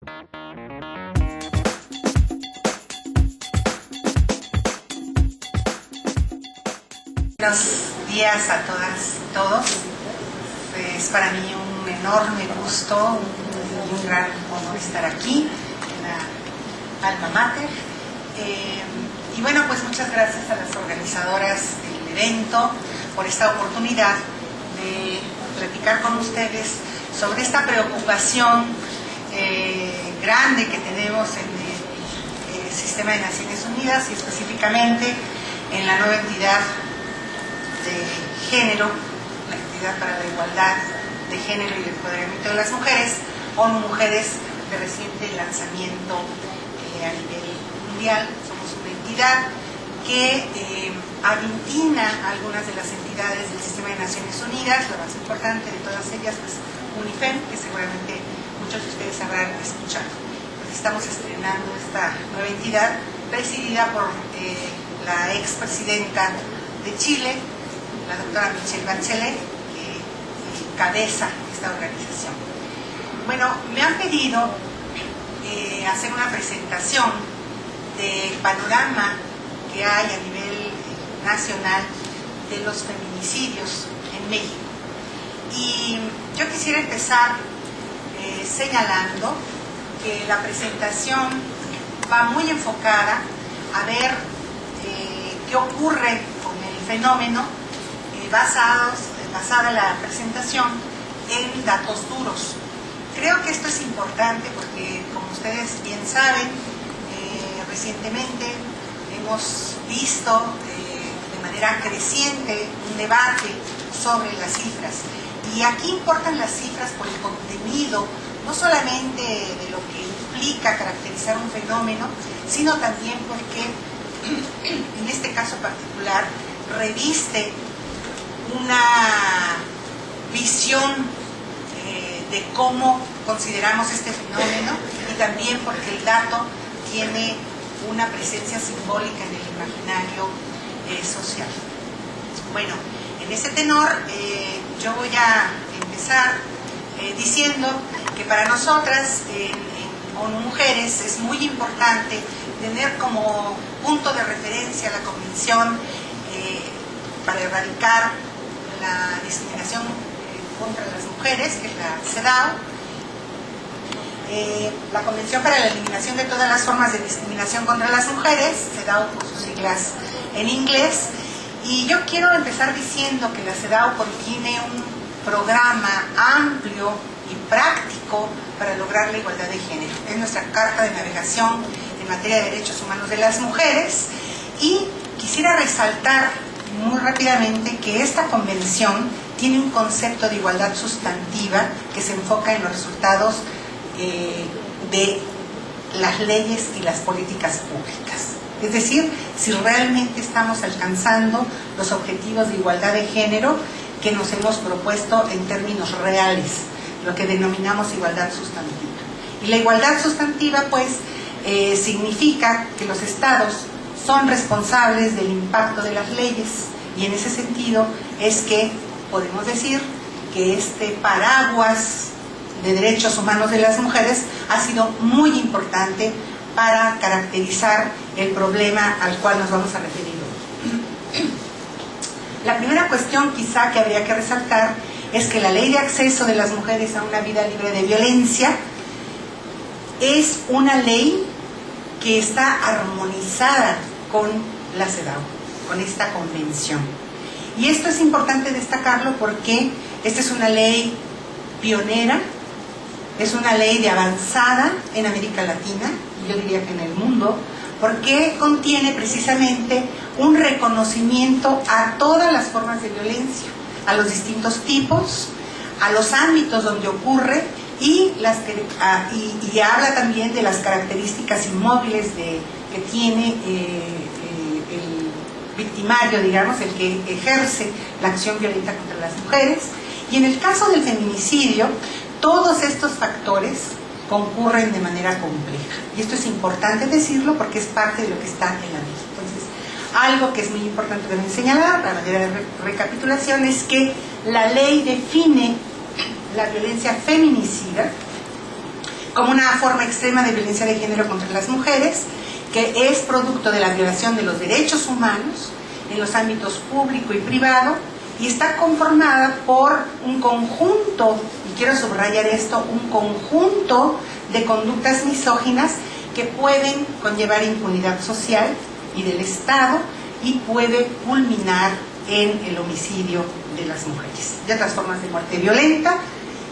Buenos días a todas y todos. Es para mí un enorme gusto y un gran honor estar aquí en la Alma Mater. Y bueno, pues muchas gracias a las organizadoras del evento por esta oportunidad de platicar con ustedes sobre esta preocupación grande que tenemos en el sistema de Naciones Unidas y específicamente en la nueva entidad de género, la entidad para la igualdad de género y el empoderamiento de las mujeres, ONU Mujeres, de reciente lanzamiento a nivel mundial. Somos una entidad que aglutina a algunas de las entidades del sistema de Naciones Unidas. La más importante de todas ellas es UNIFEM, que seguramente muchos de ustedes habrán escuchado. Pues estamos estrenando esta nueva entidad presidida por la expresidenta de Chile, la doctora Michelle Bachelet, que encabeza esta organización. Bueno, me han pedido hacer una presentación del panorama que hay a nivel nacional de los feminicidios en México. Y yo quisiera empezar señalando que la presentación va muy enfocada a ver qué ocurre con el fenómeno, basada la presentación en datos duros. Creo que esto es importante porque, como ustedes bien saben, recientemente hemos visto de manera creciente un debate sobre las cifras. Y aquí importan las cifras por el contenido, no solamente de lo que implica caracterizar un fenómeno, sino también porque, en este caso particular, reviste una visión de cómo consideramos este fenómeno y también porque el dato tiene una presencia simbólica en el imaginario social. Bueno, en ese tenor yo voy a empezar diciendo que para nosotras en ONU Mujeres es muy importante tener como punto de referencia la Convención para erradicar la discriminación contra las mujeres, que es la CEDAW, la Convención para la Eliminación de todas las formas de discriminación contra las mujeres, CEDAW por sus siglas en inglés. Y yo quiero empezar diciendo que la CEDAW contiene un programa amplio y práctico para lograr la igualdad de género. Es nuestra carta de navegación en materia de derechos humanos de las mujeres. Y quisiera resaltar muy rápidamente que esta convención tiene un concepto de igualdad sustantiva que se enfoca en los resultados de las leyes y las políticas públicas. Es decir, si realmente estamos alcanzando los objetivos de igualdad de género que nos hemos propuesto en términos reales, lo que denominamos igualdad sustantiva. Y la igualdad sustantiva, pues, significa que los estados son responsables del impacto de las leyes, y en ese sentido es que podemos decir que este paraguas de derechos humanos de las mujeres ha sido muy importante para caracterizar el problema al cual nos vamos a referir hoy. La primera cuestión quizá que habría que resaltar es que la ley de acceso de las mujeres a una vida libre de violencia es una ley que está armonizada con la CEDAW, con esta convención. Y esto es importante destacarlo porque esta es una ley pionera, es una ley de avanzada en América Latina, y yo diría que en el mundo, porque contiene precisamente un reconocimiento a todas las formas de violencia, a los distintos tipos, a los ámbitos donde ocurre y habla también de las características inmóviles que tiene el victimario, digamos, el que ejerce la acción violenta contra las mujeres. Y en el caso del feminicidio, todos estos factores concurren de manera compleja. Y esto es importante decirlo porque es parte de lo que está en la ley. Entonces, algo que es muy importante también señalar, a manera de recapitulación, es que la ley define la violencia feminicida como una forma extrema de violencia de género contra las mujeres, que es producto de la violación de los derechos humanos en los ámbitos público y privado, y está conformada por un conjunto, y quiero subrayar esto, un conjunto de conductas misóginas que pueden conllevar impunidad social y del Estado, y puede culminar en el homicidio de las mujeres y otras formas de muerte violenta.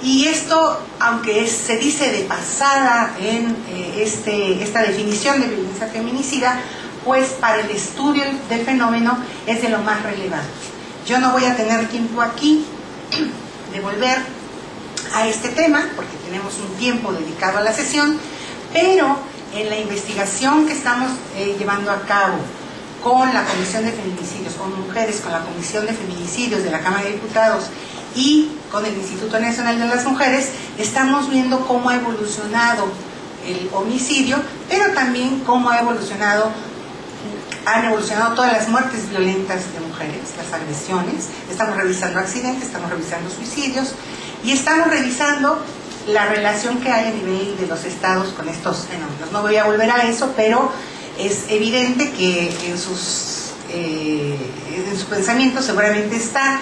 Y esto, aunque se dice de pasada en esta definición de violencia feminicida, pues para el estudio del fenómeno es de lo más relevante. Yo no voy a tener tiempo aquí de volver a este tema, porque tenemos un tiempo dedicado a la sesión, pero en la investigación que estamos llevando a cabo con la Comisión de Feminicidios, con mujeres, con la Comisión de Feminicidios de la Cámara de Diputados y con el Instituto Nacional de las Mujeres, estamos viendo cómo ha evolucionado el homicidio, pero también cómo han evolucionado todas las muertes violentas de mujeres, las agresiones. Estamos revisando accidentes, estamos revisando suicidios y estamos revisando la relación que hay a nivel de los estados con estos fenómenos. No voy a volver a eso, pero es evidente que en sus pensamientos seguramente están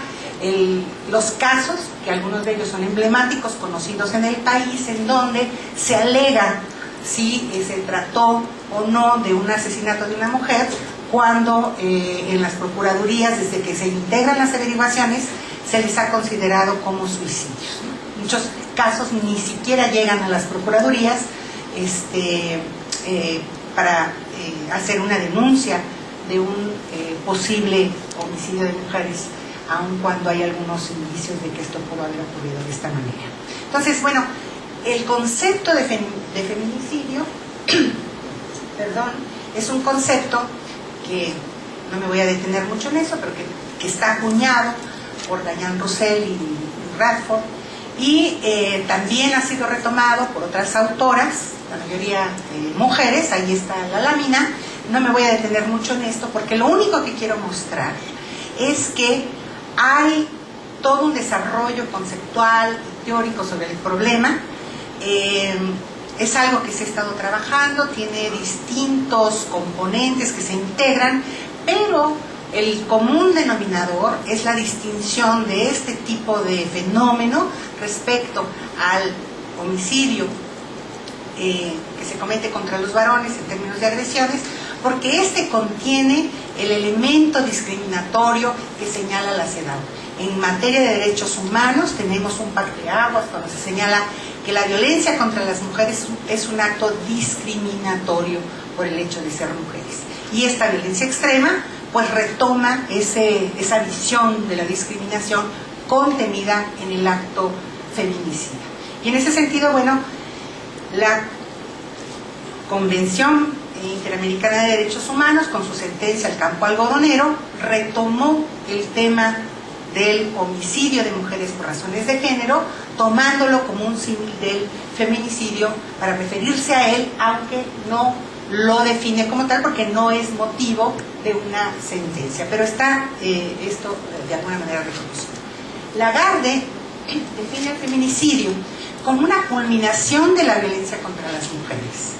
los casos, que algunos de ellos son emblemáticos, conocidos en el país, en donde se alega si se trató o no de un asesinato de una mujer, cuando en las procuradurías, desde que se integran las averiguaciones, se les ha considerado como suicidios. Muchos casos ni siquiera llegan a las procuradurías para hacer una denuncia de un posible homicidio de mujeres, aun cuando hay algunos indicios de que esto pudo haber ocurrido de esta manera. Entonces, bueno, el concepto de feminicidio es un concepto que no me voy a detener mucho en eso, pero que está acuñado por Diane Roussel y Radford, y también ha sido retomado por otras autoras, la mayoría mujeres. Ahí está la lámina. No me voy a detener mucho en esto, porque lo único que quiero mostrar es que hay todo un desarrollo conceptual y teórico sobre el problema. Es algo que se ha estado trabajando, tiene distintos componentes que se integran, pero el común denominador es la distinción de este tipo de fenómeno respecto al homicidio que se comete contra los varones en términos de agresiones, porque este contiene el elemento discriminatorio que señala la CEDAW. En materia de derechos humanos tenemos un parteaguas cuando se señala que la violencia contra las mujeres es un acto discriminatorio por el hecho de ser mujeres. Y esta violencia extrema pues retoma esa visión de la discriminación contenida en el acto feminicida. Y en ese sentido, bueno, la Convención Interamericana de Derechos Humanos, con su sentencia El campo algodonero, retomó el tema del homicidio de mujeres por razones de género, tomándolo como un símil del feminicidio para referirse a él, aunque no lo define como tal, porque no es motivo de una sentencia, pero está esto de alguna manera reconocido. Lagarde define el feminicidio como una culminación de la violencia contra las mujeres.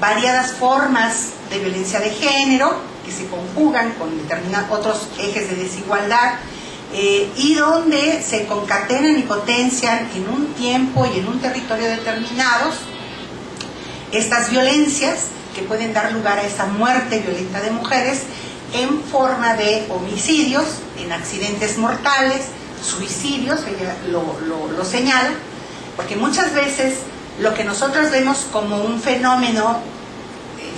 Variadas formas de violencia de género que se conjugan con otros ejes de desigualdad y donde se concatenan y potencian en un tiempo y en un territorio determinados estas violencias que pueden dar lugar a esa muerte violenta de mujeres en forma de homicidios, en accidentes mortales, suicidios, ella lo señala, porque muchas veces lo que nosotros vemos como un fenómeno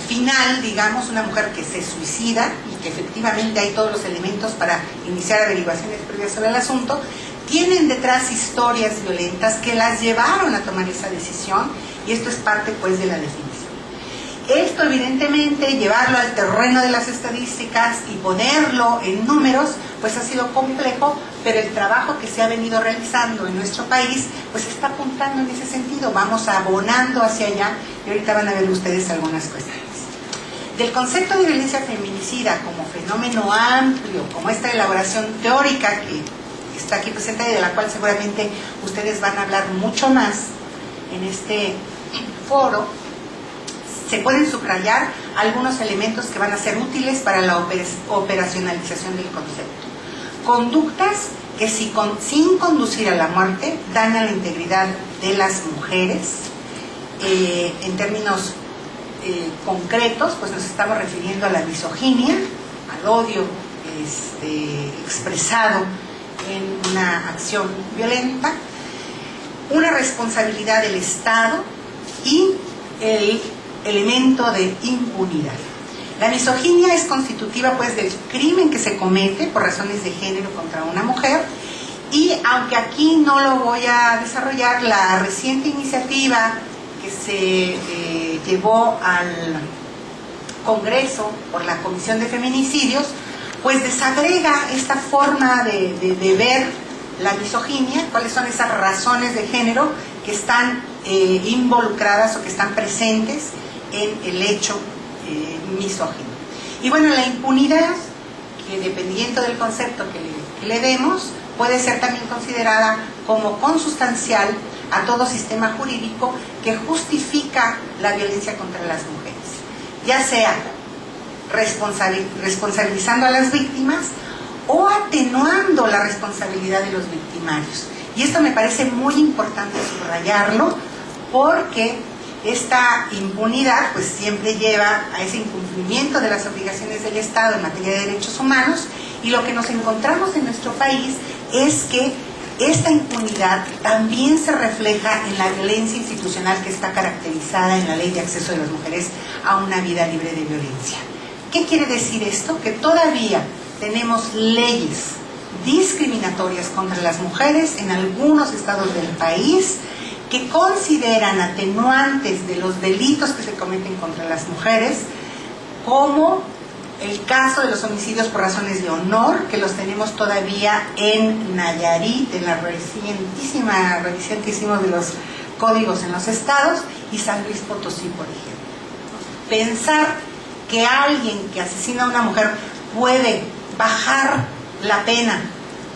final, digamos, una mujer que se suicida y que efectivamente hay todos los elementos para iniciar averiguaciones previas sobre el asunto, tienen detrás historias violentas que las llevaron a tomar esa decisión, y esto es parte pues de la definición. Esto evidentemente, llevarlo al terreno de las estadísticas y ponerlo en números, pues ha sido complejo, pero el trabajo que se ha venido realizando en nuestro país, pues está apuntando en ese sentido, vamos abonando hacia allá, y ahorita van a ver ustedes algunas cuestiones. Del concepto de violencia feminicida como fenómeno amplio, como esta elaboración teórica que está aquí presente y de la cual seguramente ustedes van a hablar mucho más en este foro se pueden subrayar algunos elementos que van a ser útiles para la operacionalización del concepto. Conductas que sin conducir a la muerte dañan la integridad de las mujeres. En términos concretos, pues nos estamos refiriendo a la misoginia, al odio expresado en una acción violenta, una responsabilidad del Estado y el elemento de impunidad. La misoginia es constitutiva pues del crimen que se comete por razones de género contra una mujer, y aunque aquí no lo voy a desarrollar, la reciente iniciativa que se llevó al Congreso por la Comisión de Feminicidios pues desagrega esta forma de ver la misoginia, cuáles son esas razones de género que están involucradas o que están presentes en el hecho misógino. Y bueno, la impunidad, que dependiendo del concepto que le demos, puede ser también considerada como consustancial a todo sistema jurídico que justifica la violencia contra las mujeres, ya sea responsabilizando a las víctimas o atenuando la responsabilidad de los victimarios. Y esto me parece muy importante subrayarlo, porque esta impunidad pues siempre lleva a ese incumplimiento de las obligaciones del Estado en materia de derechos humanos, y lo que nos encontramos en nuestro país es que esta impunidad también se refleja en la violencia institucional que está caracterizada en la Ley de Acceso de las Mujeres a una vida libre de violencia. ¿Qué quiere decir esto? Que todavía tenemos leyes discriminatorias contra las mujeres en algunos estados del país que consideran atenuantes de los delitos que se cometen contra las mujeres, como el caso de los homicidios por razones de honor, que los tenemos todavía en Nayarit, en la recientísima revisión que hicimos de los códigos en los estados, y San Luis Potosí, por ejemplo. Pensar que alguien que asesina a una mujer puede bajar la pena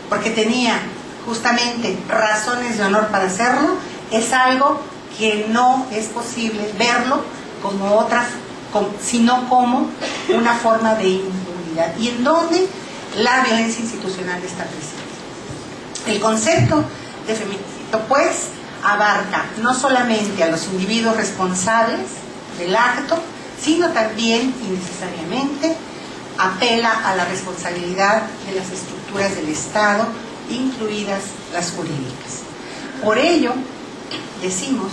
porque tenía justamente razones de honor para hacerlo, es algo que no es posible verlo como otra, sino como una forma de impunidad, y en donde la violencia institucional está presente. El concepto de feminicidio pues abarca no solamente a los individuos responsables del acto, sino también y necesariamente apela a la responsabilidad de las estructuras del Estado, incluidas las jurídicas. Por ello, decimos,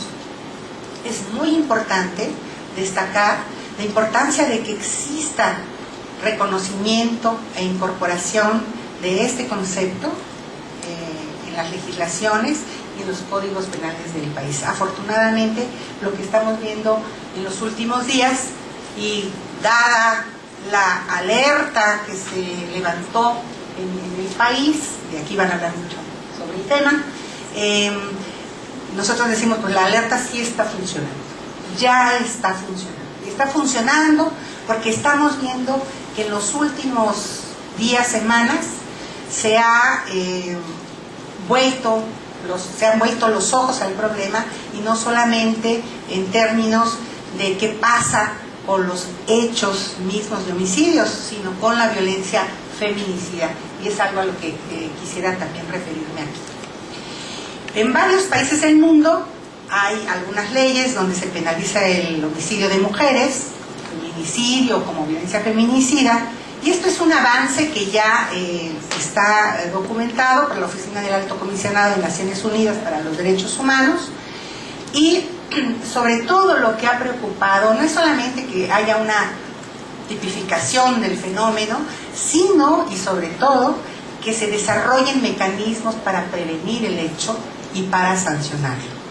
es muy importante destacar la importancia de que exista reconocimiento e incorporación de este concepto en las legislaciones y en los códigos penales del país. Afortunadamente, lo que estamos viendo en los últimos días, y dada la alerta que se levantó en el país, de aquí van a hablar mucho sobre el tema, nosotros decimos, pues la alerta sí está funcionando, ya está funcionando. Y está funcionando porque estamos viendo que en los últimos días, semanas, se han vuelto los ojos al problema, y no solamente en términos de qué pasa con los hechos mismos de homicidios, sino con la violencia feminicida, y es algo a lo que quisiera también referirme aquí. En varios países del mundo hay algunas leyes donde se penaliza el homicidio de mujeres, feminicidio como violencia feminicida, y esto es un avance que ya está documentado por la Oficina del Alto Comisionado de Naciones Unidas para los Derechos Humanos. Y sobre todo lo que ha preocupado no es solamente que haya una tipificación del fenómeno, sino y sobre todo que se desarrollen mecanismos para prevenir el hecho y para sancionarlo.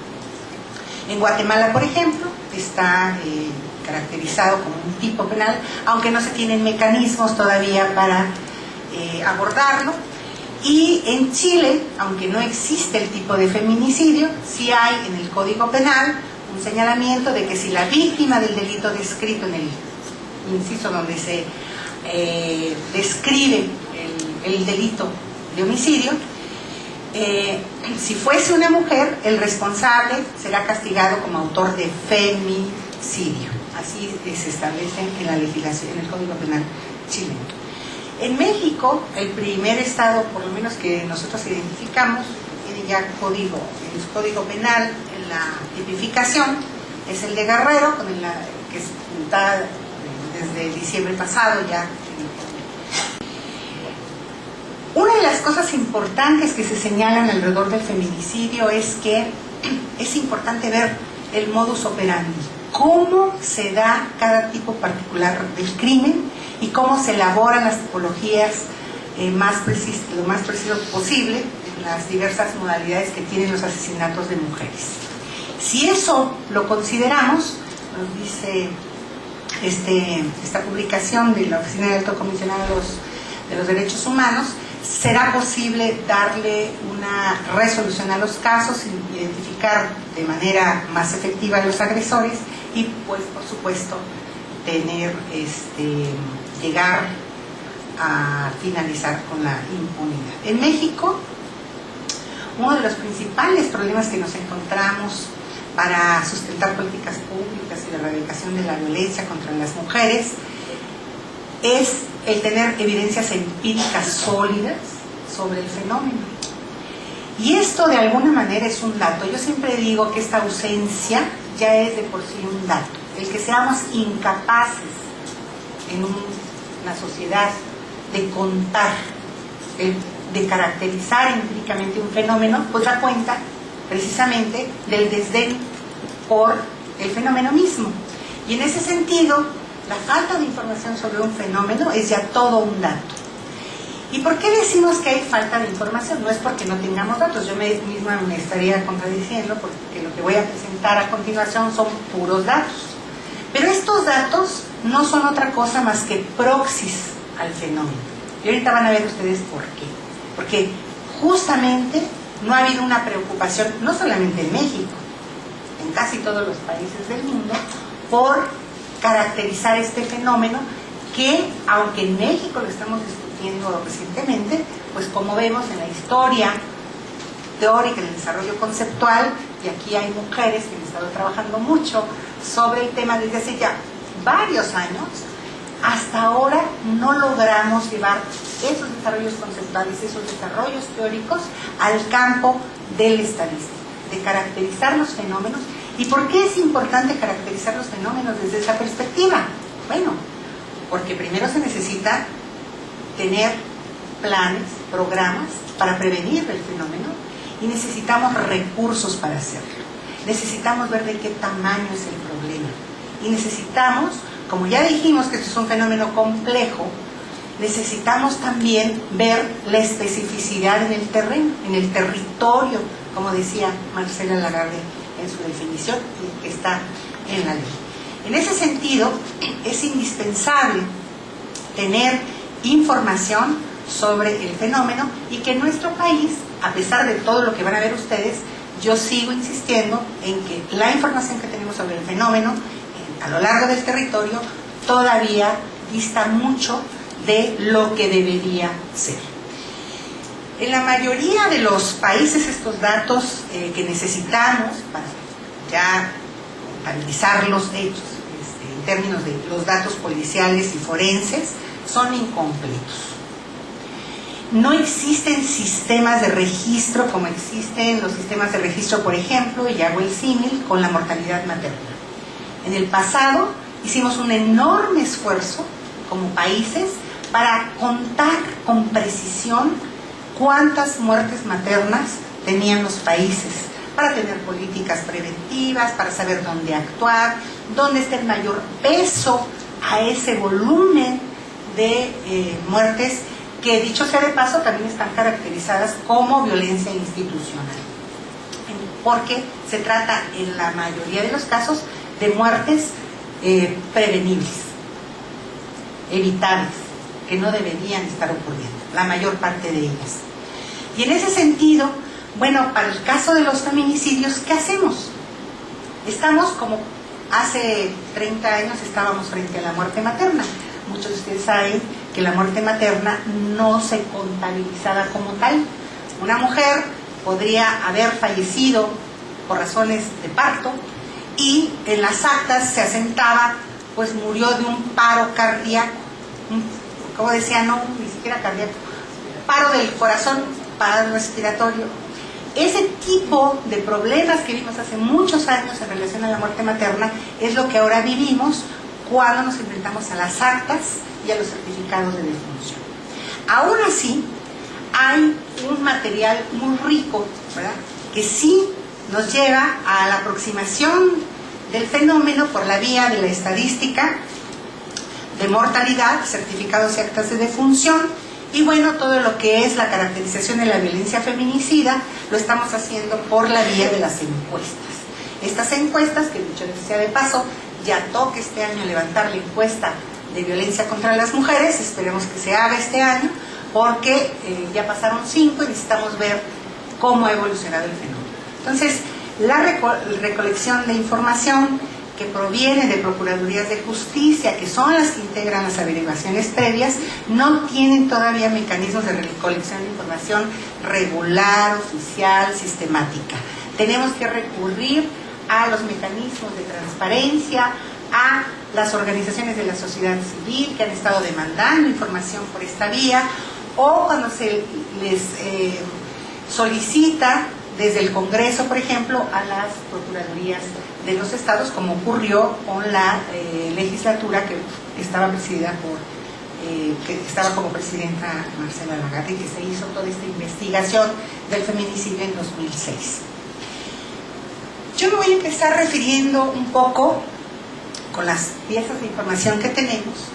En Guatemala, por ejemplo, está caracterizado como un tipo penal, aunque no se tienen mecanismos todavía para abordarlo. Y en Chile, aunque no existe el tipo de feminicidio, sí hay en el Código Penal un señalamiento de que si la víctima del delito descrito en el inciso donde se describe el delito de homicidio, si fuese una mujer, el responsable será castigado como autor de femicidio. Así se establece en la legislación, en el Código Penal chileno. En México, el primer estado, por lo menos que nosotros identificamos, tiene ya código, en su Código Penal, en la tipificación, es el de Guerrero, que está desde diciembre pasado ya. Una de las cosas importantes que se señalan alrededor del feminicidio es que es importante ver el modus operandi, cómo se da cada tipo particular del crimen y cómo se elaboran las tipologías lo más preciso posible en las diversas modalidades que tienen los asesinatos de mujeres. Si eso lo consideramos, nos dice esta publicación de la Oficina del Alto Comisionado de los Derechos Humanos, será posible darle una resolución a los casos, identificar de manera más efectiva a los agresores y, pues, por supuesto, llegar a finalizar con la impunidad. En México, uno de los principales problemas que nos encontramos para sustentar políticas públicas y la erradicación de la violencia contra las mujeres es el tener evidencias empíricas sólidas sobre el fenómeno. Y esto de alguna manera es un dato. Yo siempre digo que esta ausencia ya es de por sí un dato. El que seamos incapaces en una sociedad de contar, de caracterizar empíricamente un fenómeno, pues da cuenta precisamente del desdén por el fenómeno mismo. Y en ese sentido, la falta de información sobre un fenómeno es ya todo un dato. ¿Y por qué decimos que hay falta de información? No es porque no tengamos datos, yo misma me estaría contradiciendo porque lo que voy a presentar a continuación son puros datos. Pero estos datos no son otra cosa más que proxies al fenómeno. Y ahorita van a ver ustedes por qué. Porque justamente no ha habido una preocupación, no solamente en México, en casi todos los países del mundo, por caracterizar este fenómeno que, aunque en México lo estamos discutiendo recientemente, pues como vemos en la historia teórica, en el desarrollo conceptual, y aquí hay mujeres que han estado trabajando mucho sobre el tema desde hace ya varios años, hasta ahora no logramos llevar esos desarrollos conceptuales, esos desarrollos teóricos al campo del estadístico, de caracterizar los fenómenos. ¿Y por qué es importante caracterizar los fenómenos desde esa perspectiva? Bueno, porque primero se necesita tener planes, programas para prevenir el fenómeno y necesitamos recursos para hacerlo. Necesitamos ver de qué tamaño es el problema y necesitamos, como ya dijimos que esto es un fenómeno complejo, necesitamos también ver la especificidad en el terreno, en el territorio, como decía Marcela Lagarde en su definición, que está en la ley. En ese sentido, es indispensable tener información sobre el fenómeno y que en nuestro país, a pesar de todo lo que van a ver ustedes, yo sigo insistiendo en que la información que tenemos sobre el fenómeno a lo largo del territorio todavía dista mucho de lo que debería ser. En la mayoría de los países estos datos que necesitamos para ya contabilizar los hechos en términos de los datos policiales y forenses son incompletos. No existen sistemas de registro como existen los sistemas de registro, por ejemplo, y hago el símil con la mortalidad materna. En el pasado hicimos un enorme esfuerzo como países para contar con precisión cuántas muertes maternas tenían los países, para tener políticas preventivas, para saber dónde actuar, dónde está el mayor peso a ese volumen de muertes que, dicho sea de paso, también están caracterizadas como violencia institucional, porque se trata en la mayoría de los casos de muertes prevenibles, evitables, que no deberían estar ocurriendo, la mayor parte de ellas. Y en ese sentido, bueno, para el caso de los feminicidios, ¿qué hacemos? Estamos como hace 30 años estábamos frente a la muerte materna. Muchos de ustedes saben que la muerte materna no se contabilizaba como tal. Una mujer podría haber fallecido por razones de parto, y en las actas se asentaba, pues murió de un paro cardíaco, como decía, no, ni siquiera cardíaco, paro del corazón, paro respiratorio. Ese tipo de problemas que vimos hace muchos años en relación a la muerte materna es lo que ahora vivimos cuando nos enfrentamos a las actas y a los certificados de defunción. Aún así, hay un material muy rico, ¿verdad?, que sí nos lleva a la aproximación del fenómeno por la vía de la estadística de mortalidad, certificados y actas de defunción, y bueno, todo lo que es la caracterización de la violencia feminicida lo estamos haciendo por la vía de las encuestas. Estas encuestas, que dicho sea de paso, ya toca este año levantar la encuesta de violencia contra las mujeres, esperemos que se haga este año, porque ya pasaron 5 y necesitamos ver cómo ha evolucionado el fenómeno. Entonces, la recolección de información que proviene de Procuradurías de Justicia, que son las que integran las averiguaciones previas, no tienen todavía mecanismos de recolección de información regular, oficial, sistemática. Tenemos que recurrir a los mecanismos de transparencia, a las organizaciones de la sociedad civil que han estado demandando información por esta vía, o cuando se les solicita desde el Congreso, por ejemplo, a las procuradurías de los estados, como ocurrió con la legislatura que estaba presidida por, que estaba como presidenta Marcela Lagarde, que se hizo toda esta investigación del feminicidio en 2006. Yo me voy a empezar refiriendo un poco, con las piezas de información que tenemos,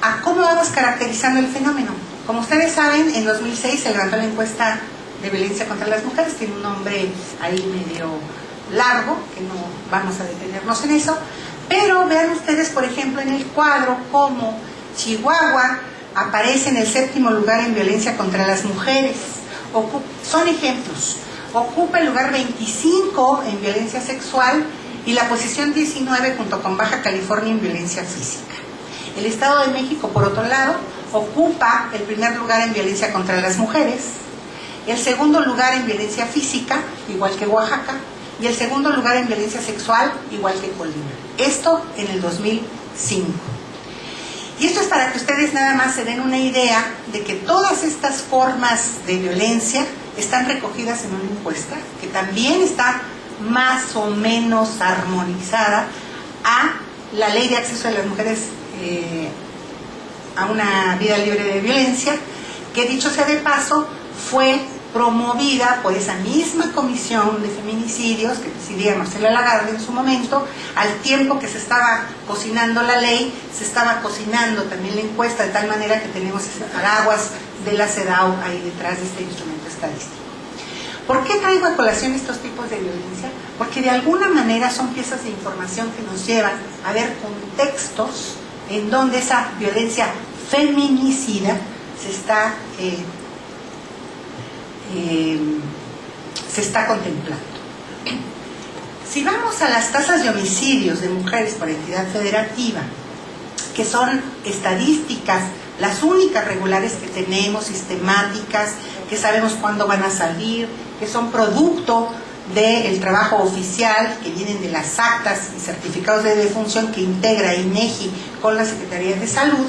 a cómo vamos caracterizando el fenómeno. Como ustedes saben, en 2006 se levantó la encuesta de violencia contra las mujeres, tiene un nombre ahí medio largo, que no vamos a detenernos en eso, pero vean ustedes, por ejemplo, en el cuadro cómo Chihuahua aparece en el 7º lugar en violencia contra las mujeres. Son ejemplos. Ocupa el lugar 25 en violencia sexual y la posición 19 junto con Baja California en violencia física. El Estado de México, por otro lado, ocupa el primer lugar en violencia contra las mujeres, el segundo lugar en violencia física, igual que Oaxaca, y el segundo lugar en violencia sexual, igual que Colima. Esto en el 2005. Y esto es para que ustedes nada más se den una idea de que todas estas formas de violencia están recogidas en una encuesta, que también está más o menos armonizada a la Ley de Acceso de las Mujeres a una vida libre de violencia, que dicho sea de paso, fue promovida por esa misma comisión de feminicidios que presidía Marcela Lagarde en su momento. Al tiempo que se estaba cocinando la ley, se estaba cocinando también la encuesta, de tal manera que tenemos ese paraguas de la CEDAW ahí detrás de este instrumento estadístico. ¿Por qué traigo a colación estos tipos de violencia? Porque de alguna manera son piezas de información que nos llevan a ver contextos en donde esa violencia feminicida se está contemplando. Si vamos a las tasas de homicidios de mujeres por entidad federativa, que son estadísticas, las únicas regulares que tenemos, sistemáticas, que sabemos cuándo van a salir, que son producto del trabajo oficial, que vienen de las actas y certificados de defunción que integra INEGI con la Secretaría de Salud,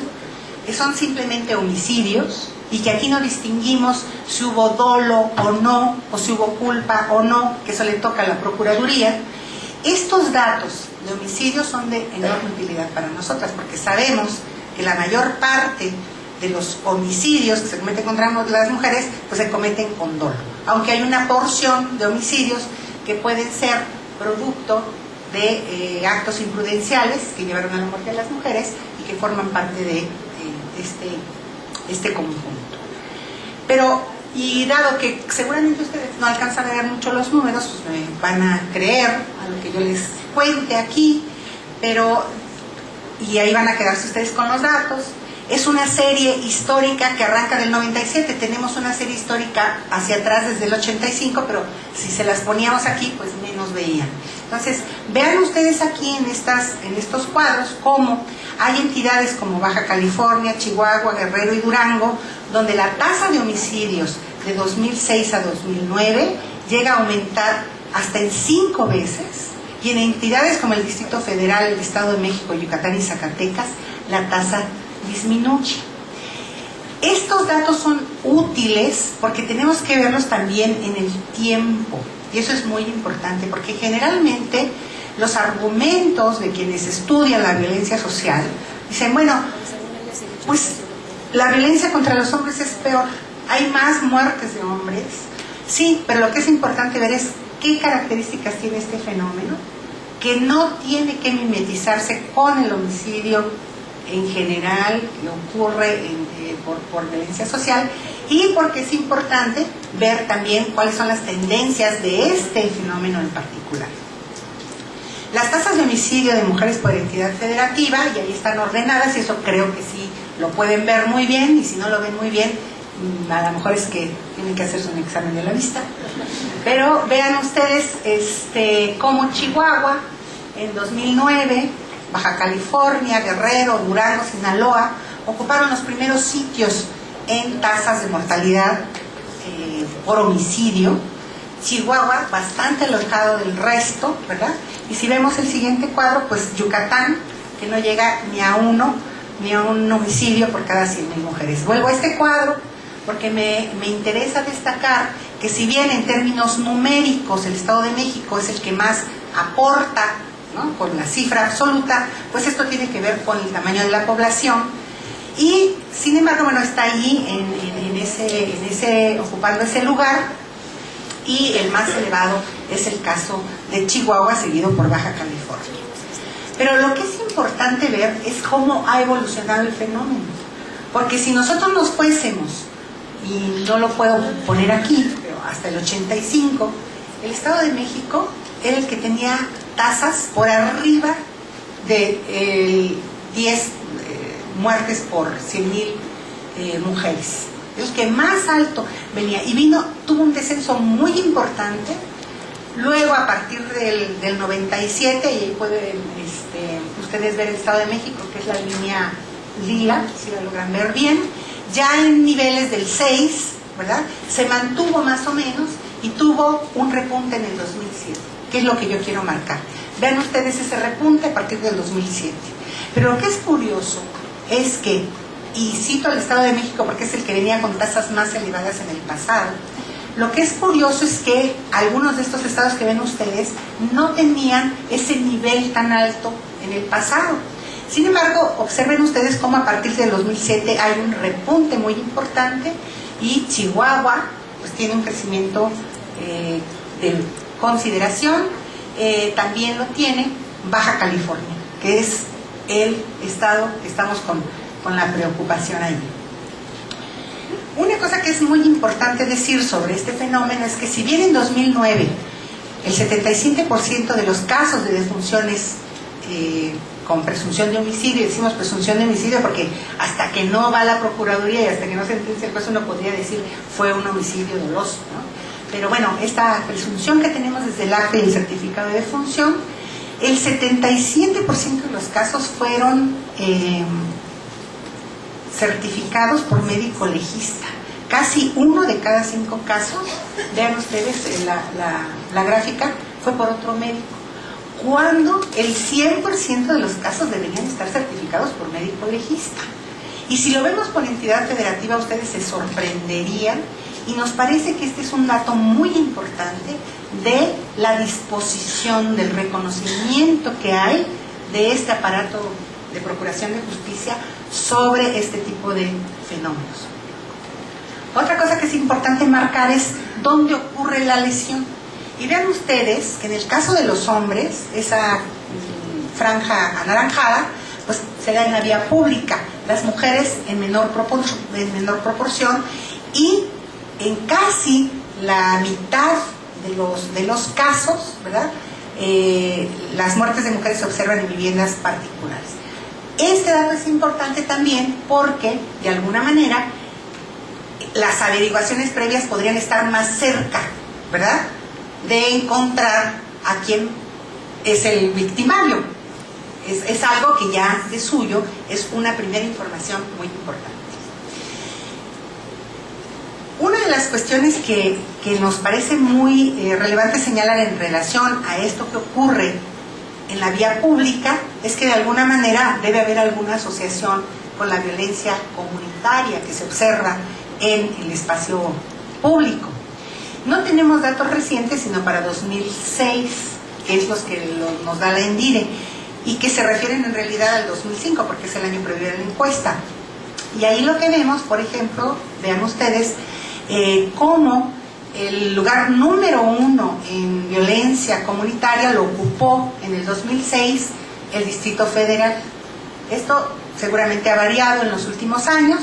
que son simplemente homicidios, y que aquí no distinguimos si hubo dolo o no, o si hubo culpa o no, que eso le toca a la Procuraduría. Estos datos de homicidios son de enorme utilidad para nosotras, porque sabemos que la mayor parte de los homicidios que se cometen contra las mujeres, pues se cometen con dolo, aunque hay una porción de homicidios que pueden ser producto de actos imprudenciales que llevaron a la muerte de las mujeres y que forman parte de este conjunto. Pero, y dado que seguramente ustedes no alcanzan a ver mucho los números, pues me van a creer a lo que yo les cuente aquí, pero, y ahí van a quedarse ustedes con los datos. Es una serie histórica que arranca del 97, tenemos una serie histórica hacia atrás desde el 85, pero si se las poníamos aquí, pues menos veían. Entonces, vean ustedes aquí en estos cuadros cómo hay entidades como Baja California, Chihuahua, Guerrero y Durango, donde la tasa de homicidios de 2006 a 2009 llega a aumentar hasta en 5 veces, y en entidades como el Distrito Federal, el Estado de México, Yucatán y Zacatecas, la tasa disminuye. Estos datos son útiles porque tenemos que verlos también en el tiempo, y eso es muy importante, porque generalmente los argumentos de quienes estudian la violencia social dicen, bueno, pues la violencia contra los hombres es peor, hay más muertes de hombres, sí, pero lo que es importante ver es qué características tiene este fenómeno, que no tiene que mimetizarse con el homicidio en general que ocurre por violencia social, y porque es importante ver también cuáles son las tendencias de este fenómeno en particular. Las tasas de homicidio de mujeres por entidad federativa, y ahí están ordenadas, y eso creo que sí lo pueden ver muy bien, y si no lo ven muy bien, a lo mejor es que tienen que hacerse un examen de la vista. Pero vean ustedes como Chihuahua en 2009, Baja California, Guerrero, Durango, Sinaloa ocuparon los primeros sitios en tasas de mortalidad por homicidio. Chihuahua bastante alejado del resto, ¿verdad? Y si vemos el siguiente cuadro, pues Yucatán, que no llega ni a un homicidio por cada 100,000 mujeres. Vuelvo a este cuadro porque me interesa destacar que si bien en términos numéricos el Estado de México es el que más aporta, ¿no?, con la cifra absoluta, pues esto tiene que ver con el tamaño de la población, y sin embargo, bueno, está ahí ocupando ese lugar, y el más elevado es el caso de Chihuahua, seguido por Baja California. Pero lo que es importante ver es cómo ha evolucionado el fenómeno, porque si nosotros nos fuésemos, y no lo puedo poner aquí, pero hasta el 85, el Estado de México era el que tenía tasas por arriba de 10 muertes por 100,000 mujeres. El que más alto venía, y tuvo un descenso muy importante. Luego, a partir del 97, y ahí pueden ustedes ver el Estado de México, que es la línea lila, si la logran ver bien, ya en niveles del 6, ¿verdad? Se mantuvo más o menos y tuvo un repunte en el 2007, que es lo que yo quiero marcar. Vean ustedes ese repunte a partir del 2007. Pero lo que es curioso es que, y cito al Estado de México porque es el que venía con tasas más elevadas en el pasado, lo que es curioso es que algunos de estos estados que ven ustedes no tenían ese nivel tan alto en el pasado. Sin embargo, observen ustedes cómo a partir del 2007 hay un repunte muy importante, y Chihuahua pues tiene un crecimiento de consideración. También lo tiene Baja California, que es el estado que estamos con la preocupación ahí. Una cosa que es muy importante decir sobre este fenómeno es que si bien en 2009 el 77% de los casos de defunciones con presunción de homicidio, decimos presunción de homicidio porque hasta que no va a la Procuraduría y hasta que no sentencia el juez uno podría decir fue un homicidio doloso, ¿no? Pero bueno, esta presunción que tenemos desde el acta y el certificado de defunción, el 77% de los casos fueron certificados por médico legista. Casi 1 de cada 5 casos, vean ustedes la gráfica, fue por otro médico, cuando el 100% de los casos deberían estar certificados por médico legista. Y si lo vemos por entidad federativa, ustedes se sorprenderían, y nos parece que este es un dato muy importante de la disposición, del reconocimiento que hay de este aparato de procuración de justicia sobre este tipo de fenómenos. Otra cosa que es importante marcar es dónde ocurre la lesión. Y vean ustedes que en el caso de los hombres, esa franja anaranjada, pues se da en la vía pública, las mujeres en menor proporción, y en casi la mitad de los casos, ¿verdad? Las muertes de mujeres se observan en viviendas particulares. Este dato es importante también porque, de alguna manera, las averiguaciones previas podrían estar más cerca, ¿verdad?, de encontrar a quién es el victimario. Es algo que ya de suyo es una primera información muy importante. Una de de las cuestiones que nos parece muy relevante señalar en relación a esto que ocurre en la vía pública es que de alguna manera debe haber alguna asociación con la violencia comunitaria que se observa en el espacio público. No tenemos datos recientes, sino para 2006, que es los que nos da la ENDIRE, y que se refieren en realidad al 2005, porque es el año previo a la encuesta. Y ahí lo que vemos, por ejemplo, vean ustedes, cómo el lugar número 1 en violencia comunitaria lo ocupó en el 2006 el Distrito Federal. Esto seguramente ha variado en los últimos años.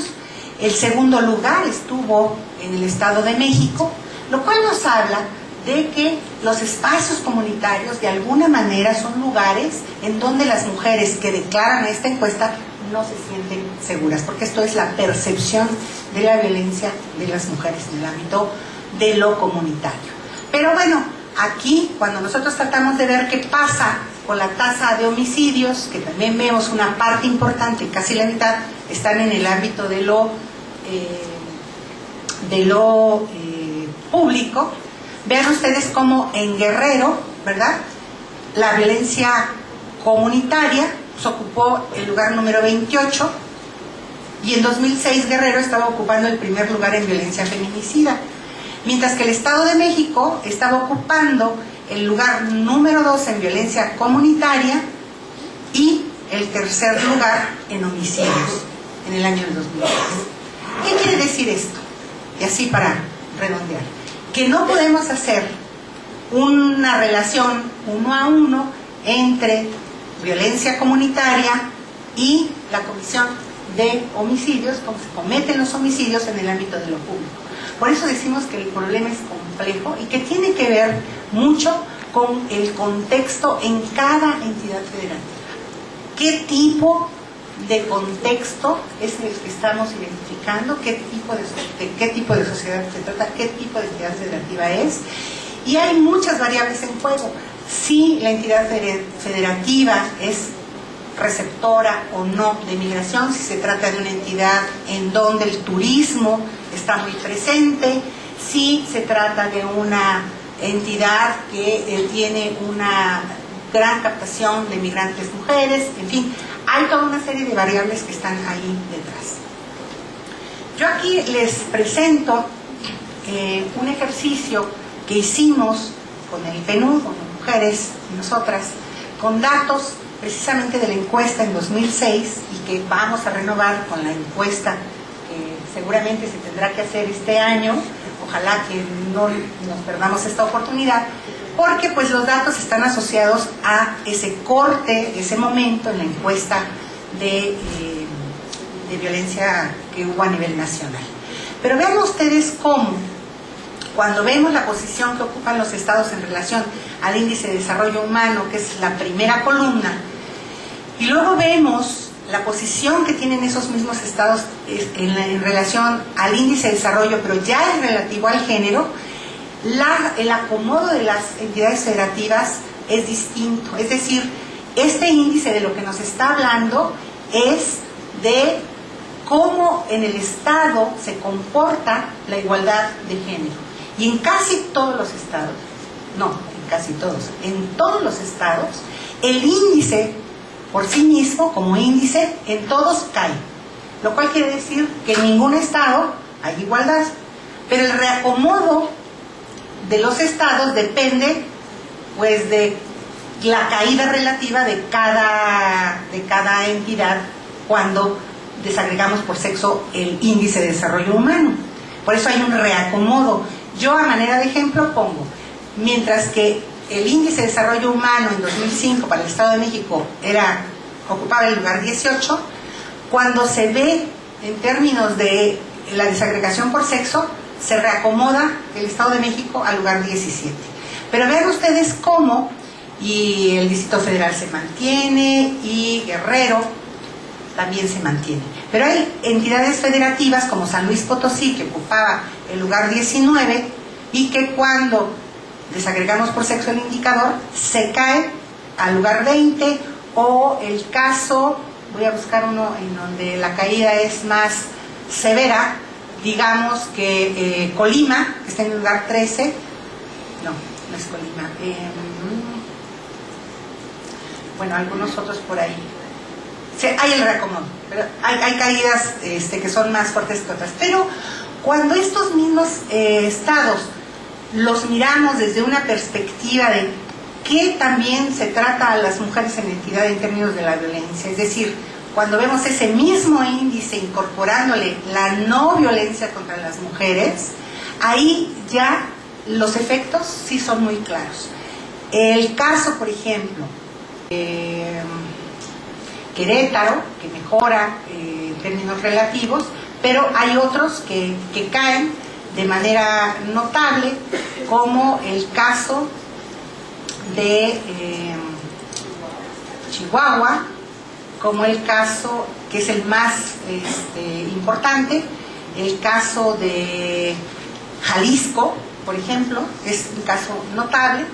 El segundo lugar estuvo en el Estado de México, lo cual nos habla de que los espacios comunitarios de alguna manera son lugares en donde las mujeres que declaran a esta encuesta no se sienten seguras, porque esto es la percepción de la violencia de las mujeres en el ámbito de lo comunitario. Pero bueno, aquí cuando nosotros tratamos de ver qué pasa con la tasa de homicidios, que también vemos una parte importante, casi la mitad, están en el ámbito de lo público. Vean ustedes cómo en Guerrero, ¿verdad?, la violencia comunitaria se ocupó el lugar número 28, y en 2006 Guerrero estaba ocupando el primer lugar en violencia feminicida, mientras que el Estado de México estaba ocupando el lugar número 2 en violencia comunitaria y el tercer lugar en homicidios en el año 2010. ¿Qué quiere decir esto? Y así para redondear, que no podemos hacer una relación 1 a 1 entre violencia comunitaria y la comisión de homicidios, como se cometen los homicidios en el ámbito de lo público. Por eso decimos que el problema es complejo y que tiene que ver mucho con el contexto en cada entidad federativa. ¿Qué tipo de contexto es el que estamos identificando? ¿Qué tipo de sociedad se trata? ¿Qué tipo de entidad federativa es? Y hay muchas variables en juego. Si la entidad federativa es receptora o no de migración, si se trata de una entidad en donde el turismo está muy presente, si se trata de una entidad que tiene una gran captación de migrantes mujeres, en fin, hay toda una serie de variables que están ahí detrás. Yo aquí les presento un ejercicio que hicimos con el PNUD, con las mujeres y nosotras, con datos precisamente de la encuesta en 2006 y que vamos a renovar con la encuesta que seguramente se tendrá que hacer este año. Ojalá que no nos perdamos esta oportunidad, porque pues los datos están asociados a ese corte, ese momento en la encuesta de violencia que hubo a nivel nacional. Pero vean ustedes cómo, cuando vemos la posición que ocupan los estados en relación al índice de desarrollo humano, que es la primera columna, y luego vemos la posición que tienen esos mismos estados en relación al índice de desarrollo, pero ya es relativo al género, el acomodo de las entidades federativas es distinto. Es decir, este índice de lo que nos está hablando es de cómo en el Estado se comporta la igualdad de género. Y en casi todos los estados, no, en casi todos, en todos los estados, el índice por sí mismo, como índice, en todos cae. Lo cual quiere decir que en ningún estado hay igualdad. Pero el reacomodo de los estados depende, pues, de la caída relativa de cada entidad cuando desagregamos por sexo el índice de desarrollo humano. Por eso hay un reacomodo. Yo, a manera de ejemplo, pongo, mientras que el índice de desarrollo humano en 2005 para el Estado de México ocupaba el lugar 18, cuando se ve en términos de la desagregación por sexo, se reacomoda el Estado de México al lugar 17. Pero vean ustedes cómo, y el Distrito Federal se mantiene, y Guerrero también se mantiene. Pero hay entidades federativas como San Luis Potosí, que ocupaba el lugar 19, y que cuando desagregamos por sexo el indicador, se cae al lugar 20, o el caso, voy a buscar uno en donde la caída es más severa, digamos que Colima, que está en el lugar 13, no es Colima, bueno, algunos otros por ahí. Sí, hay el reacomodo, pero hay caídas que son más fuertes que otras. Pero cuando estos mismos estados los miramos desde una perspectiva de qué también se trata a las mujeres en entidad en términos de la violencia, es decir, cuando vemos ese mismo índice incorporándole la no violencia contra las mujeres, ahí ya los efectos sí son muy claros. El caso, por ejemplo, Querétaro, que mejora en términos relativos, pero hay otros que caen de manera notable, como el caso de Chihuahua, como el caso que es el más importante, el caso de Jalisco, por ejemplo, es un caso notable.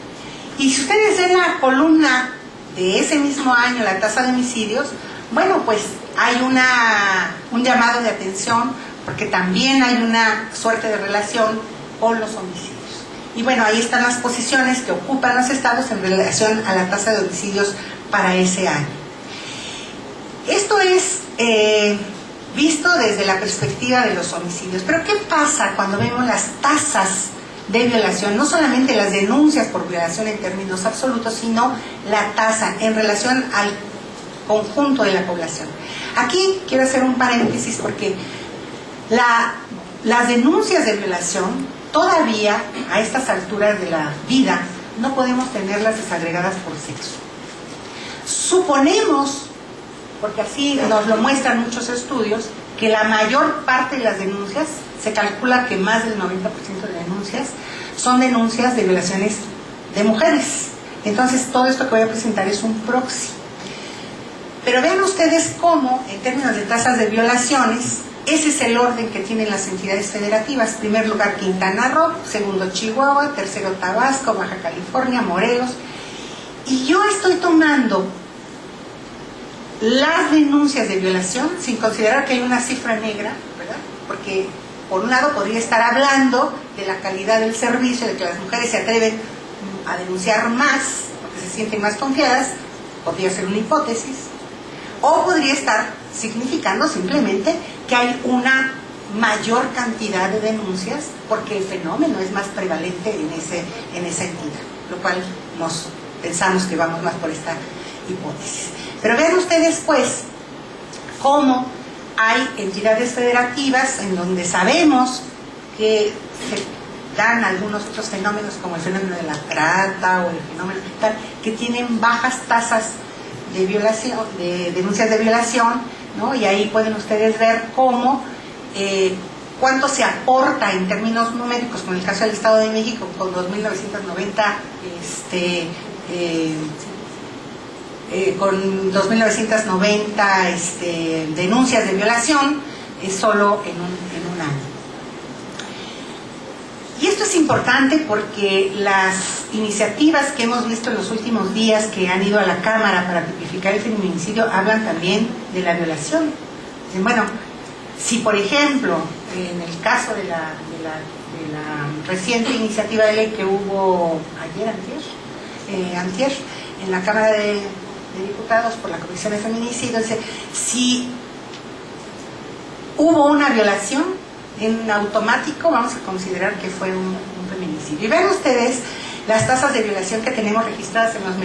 Y si ustedes ven la columna de ese mismo año, la tasa de homicidios, bueno, pues hay un llamado de atención, porque también hay una suerte de relación con los homicidios. Y bueno, ahí están las posiciones que ocupan los estados en relación a la tasa de homicidios para ese año. Esto es visto desde la perspectiva de los homicidios. Pero ¿qué pasa cuando vemos las tasas de violación? No solamente las denuncias por violación en términos absolutos, sino la tasa en relación al conjunto de la población. Aquí quiero hacer un paréntesis porque las denuncias de violación todavía a estas alturas de la vida no podemos tenerlas desagregadas por sexo. Suponemos, porque así nos lo muestran muchos estudios, que la mayor parte de las denuncias, se calcula que más del 90% de denuncias son denuncias de violaciones de mujeres. Entonces todo esto que voy a presentar es un proxy. Pero vean ustedes cómo, en términos de tasas de violaciones, ese es el orden que tienen las entidades federativas. Primer lugar Quintana Roo, segundo Chihuahua, tercero Tabasco, Baja California, Morelos. Y yo estoy tomando las denuncias de violación sin considerar que hay una cifra negra, ¿verdad? Porque por un lado podría estar hablando de la calidad del servicio, de que las mujeres se atreven a denunciar más porque se sienten más confiadas, podría ser una hipótesis, o podría estar significando simplemente que hay una mayor cantidad de denuncias porque el fenómeno es más prevalente en esa entidad, lo cual nos pensamos que vamos más por esta hipótesis. Pero vean ustedes pues cómo hay entidades federativas en donde sabemos que se dan algunos otros fenómenos como el fenómeno de la trata o el fenómeno tal, que tienen bajas tasas de violación, de denuncias de violación, ¿no? Y ahí pueden ustedes ver cómo cuánto se aporta en términos numéricos, con el caso del Estado de México, con 2.990 con 2.990 denuncias de violación solo en un año. Y esto es importante porque las iniciativas que hemos visto en los últimos días que han ido a la Cámara para tipificar el feminicidio hablan también de la violación. Bueno, si por ejemplo, en el caso de la reciente iniciativa de ley que hubo antier, en la Cámara de Diputados por la Comisión de Feminicidio, si hubo una violación, en automático vamos a considerar que fue un feminicidio. Y vean ustedes las tasas de violación que tenemos registradas en los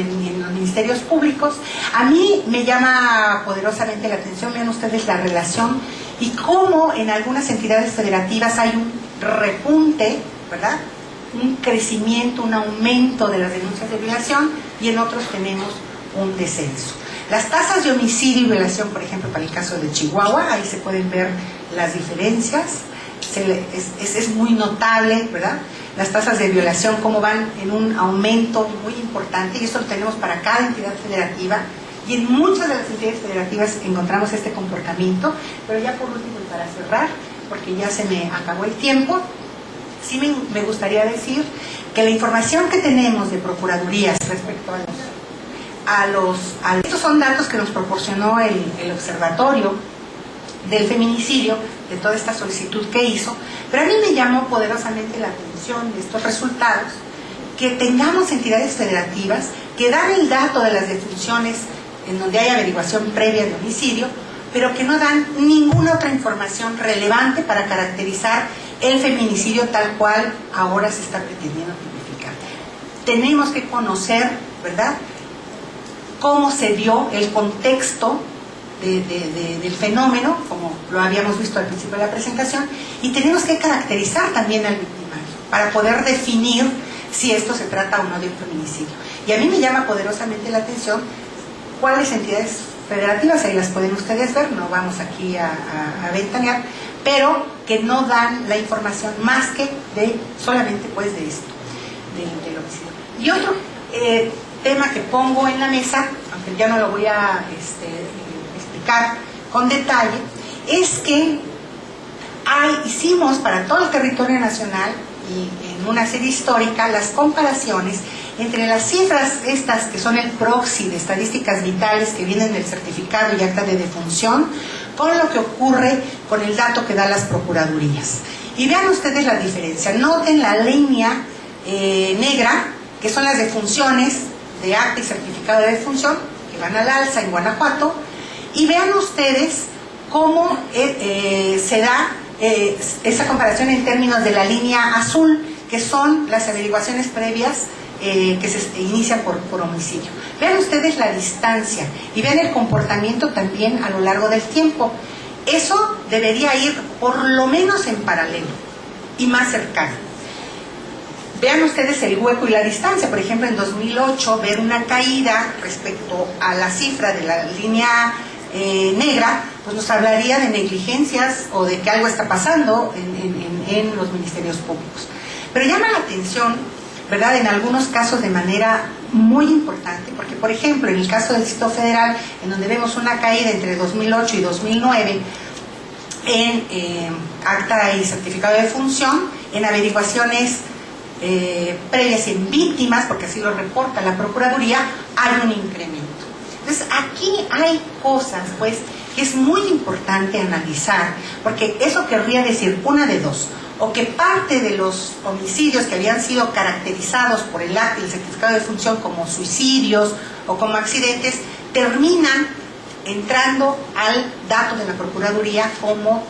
ministerios públicos. A mí me llama poderosamente la atención, vean ustedes la relación y cómo en algunas entidades federativas hay un repunte, ¿verdad? Un crecimiento, un aumento de las denuncias de violación, y en otros tenemos un descenso. Las tasas de homicidio y violación, por ejemplo, para el caso de Chihuahua, ahí se pueden ver las diferencias, es muy notable, ¿verdad? Las tasas de violación, cómo van en un aumento muy importante, y esto lo tenemos para cada entidad federativa, y en muchas de las entidades federativas encontramos este comportamiento. Pero ya por último, y para cerrar, porque ya se me acabó el tiempo, sí me gustaría decir que la información que tenemos de procuradurías respecto a estos son datos que nos proporcionó el observatorio del feminicidio, de toda esta solicitud que hizo, pero a mí me llamó poderosamente la atención de estos resultados, que tengamos entidades federativas que dan el dato de las defunciones en donde hay averiguación previa de homicidio, pero que no dan ninguna otra información relevante para caracterizar el feminicidio tal cual ahora se está pretendiendo tipificar. Tenemos que conocer, ¿verdad?, cómo se dio el contexto del fenómeno, como lo habíamos visto al principio de la presentación, y tenemos que caracterizar también al victimario para poder definir si esto se trata o no de un feminicidio. Y a mí me llama poderosamente la atención cuáles entidades federativas, ahí las pueden ustedes ver, no vamos aquí a ventanear, pero que no dan la información más que solamente pues de esto, del homicidio. Y otro tema que pongo en la mesa, aunque ya no lo voy a explicar con detalle, es que hicimos para todo el territorio nacional y en una serie histórica las comparaciones entre las cifras estas que son el proxy de estadísticas vitales que vienen del certificado y acta de defunción con lo que ocurre con el dato que dan las procuradurías. Y vean ustedes la diferencia. Noten la línea negra, que son las defunciones de acta y certificado de defunción, que van al alza en Guanajuato, y vean ustedes cómo se da esa comparación en términos de la línea azul, que son las averiguaciones previas que se inician por homicidio. Vean ustedes la distancia y vean el comportamiento también a lo largo del tiempo. Eso debería ir por lo menos en paralelo y más cercano. Vean ustedes el hueco y la distancia. Por ejemplo, en 2008 ver una caída respecto a la cifra de la línea negra, pues nos hablaría de negligencias o de que algo está pasando en los ministerios públicos. Pero llama la atención, ¿verdad?, en algunos casos de manera muy importante, porque por ejemplo en el caso del Distrito Federal, en donde vemos una caída entre 2008 y 2009 en acta y certificado de defunción, en averiguaciones previas en víctimas, porque así lo reporta la Procuraduría, hay un incremento. Entonces aquí hay cosas pues que es muy importante analizar, porque eso querría decir una de dos: o que parte de los homicidios que habían sido caracterizados por el acta y el certificado de defunción como suicidios o como accidentes, terminan entrando al dato de la Procuraduría como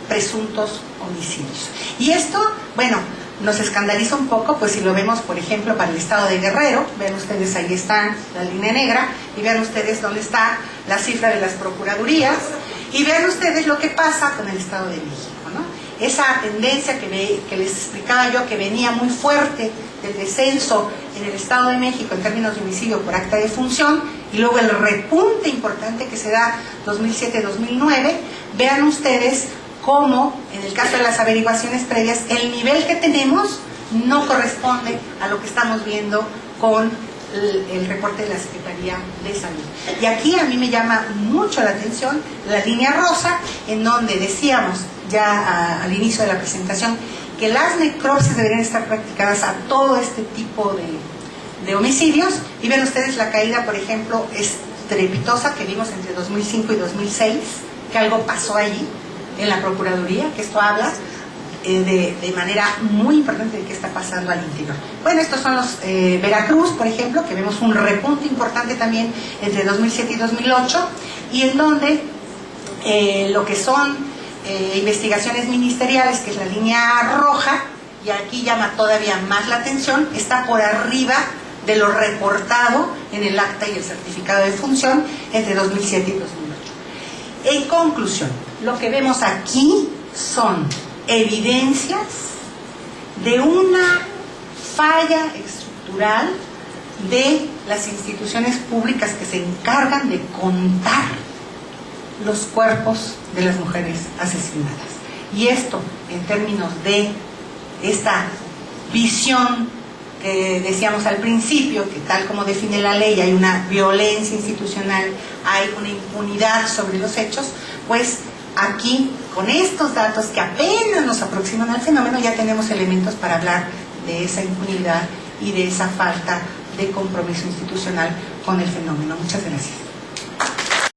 presuntos homicidios. Y esto, bueno, nos escandaliza un poco, pues si lo vemos, por ejemplo, para el estado de Guerrero. Vean ustedes, ahí está la línea negra, y vean ustedes dónde está la cifra de las procuradurías, y vean ustedes lo que pasa con el estado de México, ¿no? Esa tendencia que les explicaba yo, que venía muy fuerte del descenso en el Estado de México en términos de homicidio por acta de defunción, y luego el repunte importante que se da 2007-2009, vean ustedes cómo en el caso de las averiguaciones previas el nivel que tenemos no corresponde a lo que estamos viendo con el reporte de la Secretaría de Salud. Y aquí a mí me llama mucho la atención la línea rosa, en donde decíamos ya al inicio de la presentación que las necropsias deberían estar practicadas a todo este tipo de homicidios, y ven ustedes la caída, por ejemplo, estrepitosa que vimos entre 2005 y 2006, que algo pasó allí en la Procuraduría, que esto habla de manera muy importante de qué está pasando al interior. Bueno, estos son los Veracruz, por ejemplo, que vemos un repunte importante también entre 2007 y 2008, y en donde lo que son investigaciones ministeriales, que es la línea roja, y aquí llama todavía más la atención, está por arriba de lo reportado en el acta y el certificado de defunción entre 2007 y 2008. En conclusión, lo que vemos aquí son evidencias de una falla estructural de las instituciones públicas que se encargan de contar los cuerpos de las mujeres asesinadas. Y esto, en términos de esta visión que decíamos al principio, que tal como define la ley hay una violencia institucional, hay una impunidad sobre los hechos, pues aquí, con estos datos que apenas nos aproximan al fenómeno, ya tenemos elementos para hablar de esa impunidad y de esa falta de compromiso institucional con el fenómeno. Muchas gracias.